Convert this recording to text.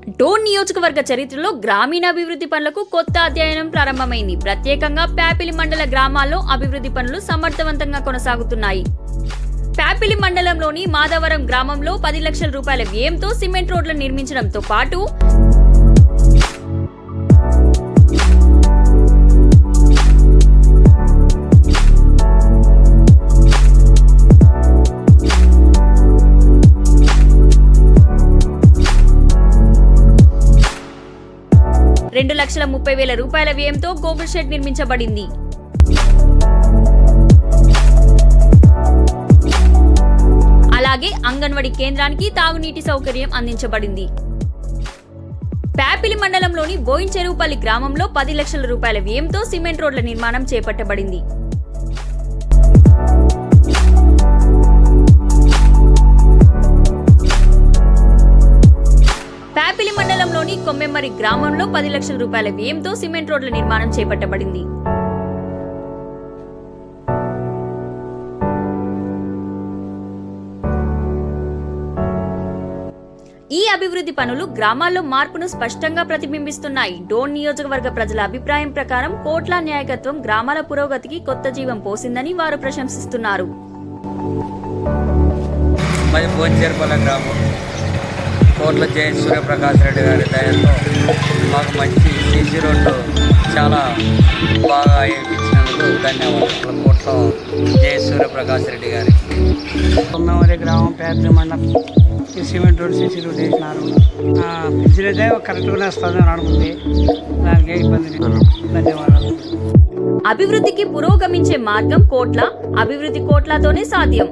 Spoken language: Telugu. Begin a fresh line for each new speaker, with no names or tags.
డోన్ నియోజకవర్గ చరిత్రలో గ్రామీణాభివృద్ధి పనులకు కొత్త అధ్యయనం ప్రారంభమైంది. ప్రత్యేకంగా ప్యాపిలి మండల గ్రామాల్లో అభివృద్ధి పనులు సమర్థవంతంగా కొనసాగుతున్నాయి. ప్యాపిలి మండలంలోని మాధవరం గ్రామంలో 10 లక్షల రూపాయల వ్యయంతో సిమెంట్ రోడ్లను నిర్మించడంతో పాటు ₹2,30,000 వ్యయంతో గోబుల్ షెడ్ నిర్మించబడింది. అలాగే అంగన్వాడీ కేంద్రానికి తాగునీటి సౌకర్యం అందించబడింది. ప్యాపిలి మండలంలోని బోయిన్చెరువుపల్లి గ్రామంలో 10 లక్షల రూపాయల వ్యయంతో సిమెంట్ రోడ్ల నిర్మాణం చేపట్టబడింది. ప్యాపిలి మండలంలోని కొమ్మెమ్మరి గ్రామంలో 10 లక్షల రూపాయల వ్యయంతో సిమెంట్ రోడ్ల నిర్మాణం చేపట్టబడింది. ఈ అభివృద్ధి పనులు గ్రామాల్లో మార్పును స్పష్టంగా ప్రతిబింబిస్తున్నాయి. డోన్ నియోజకవర్గ ప్రజల అభిప్రాయం ప్రకారం కోట్ల న్యాయకత్వం గ్రామాల పురోగతికి కొత్త జీవం పోసిందని వారు ప్రశంసిస్తున్నారు.
కోట్ల జయ సూర్యప్రకాష్ రెడ్డి గారి దయతో మాకు మంచి సీసీ రోడ్డు చాలా బాగా వేయించినందుకు ధన్యవాదాలు. కోట్ల జయ సూర్యప్రకాష్ రెడ్డి గారి
కొమ్మెమరి గ్రామం ప్యాపిలి మండలం సిమెంట్ రోడ్ సీసీ రోడ్ వేసినారు. పెన్షన్ అయితే కరెక్ట్గానే వస్తుంది అని అనుకుంది. దానికి ఇబ్బంది. ధన్యవాదాలు.
అభివృద్ధికి పురోగమించే మార్గం కోట్ల, అభివృద్ధి కోట్లతోనే సాధ్యం.